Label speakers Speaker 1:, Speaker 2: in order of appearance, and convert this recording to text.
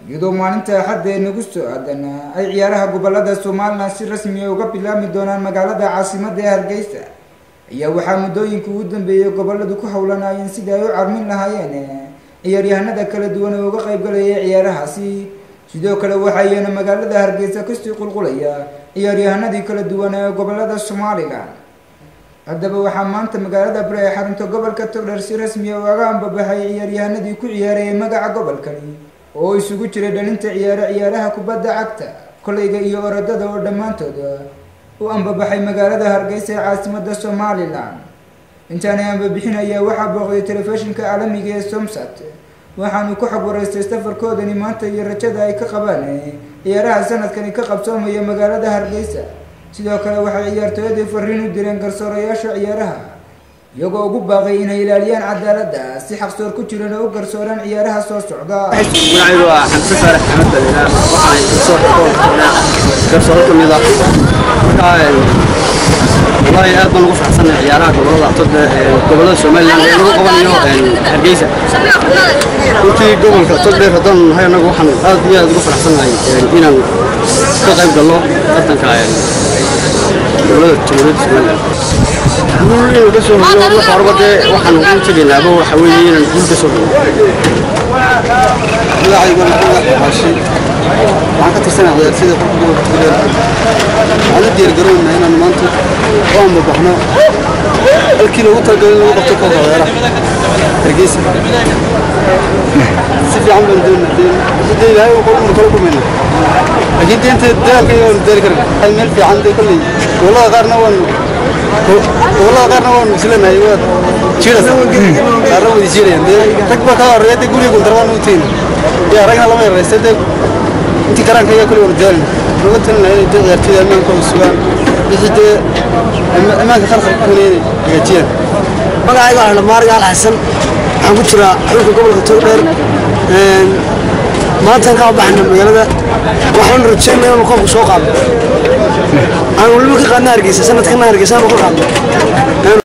Speaker 1: iyadoo maalinta Axadda ee nagu soo aadan ay ciyaaraha gobolada Soomaaliland si rasmi ah uga bilaabmi doonaan magaalada caasimadda ee Hargeysa ayaa waxaa muddooyinka ugu dambeeyay goboladu ku hawlanayeen sidii ay u carmin lahaayeen ciyaaryahanada kala duwan oo uga qayb galaya ciyaarahaasi sidoo kale waxayna magaalada Hargeysa ka sii qulqulaya ciyaaryahanadii kala duwan ee gobolada Soomaaliland haddaba waxaa maanta magaalada Bray xarunta gobolka Togdheer si rasmi ah uga ambabaxay ciyaaryahanadii ku ciyaarayay magaca gobolkani oo isugu jiray dhalinta ciyaaraha kubadda cagta kolayga iyo orodada oo dhamaantood u ambabaxay magaalada Hargeysa ee caasimadda Soomaaliland intaan ay ambabixinaya waxaa booqday telefishinka caalamiga ee Somsat waxaanu ku xog wareystay safarkoodani maanta iyo rajada ay ka qabaan ciyaaraha sanadkani ka qabsoomaya magaalada Hargeysa sidoo kale waxay ciyaartooyadu fariin u direen garsoorayaasha ciyaaraha iyagoo ugu baaqay inay ilaaliyaan cadaaladda si xaqsoor ku jiraan oo garsooran ciyaaraha soo socda
Speaker 2: magacaygu waa Xamse Faarax Axmed Dalilaan waxaan soo xogtaa garsoor ka mid ah wallahi aad baan ugu faraxsanahay ciyaaraha gobolada Soomaaliland ee lagu qabanayo Hargeysa intii gobolka Togdheer haddaan nahay anagu waxaan aad iyo aad ugu faraxsanahay inaan ka qayb galno tartanka gobolada Jamhuuriyadda Soomaaliland guul ka soo horeeyay wax arbade waxaan ugu tagaynaa waxa weeye inaan guul ka soo horeeyo magacaygu waa Xaashi waxaan ka tirsanahay sida gobolka Togdheer أنا دير قرون هنا المنطقة قام بحنا الكيلو وتلقى الوقت كذا يا رح ترقيس سيف عم بدون الدين هاي وقول مطلوب منه أكيد أنت الدال كي يوم دير قرن الملك في عندي كله والله غيرنا مثلنا أيوة شيله غيرنا ودي شيله تكبر كار ريت يقول يقول تروان وتين يا رجال الله ما يرسل أنت كران كي يأكل ورجال لغتنا هنا تغير كذا أمان كم سوان بحيث أمان خلق كونين يجين
Speaker 3: بقى أيوة أنا مارجع الحسن عم بشرا حلو قبل التوبر ما تنقع بحنا مجال وحن رجعنا يوم كم سوق أنا أقول لك قناة رجيسة سنة كنا رجيسة ما كنا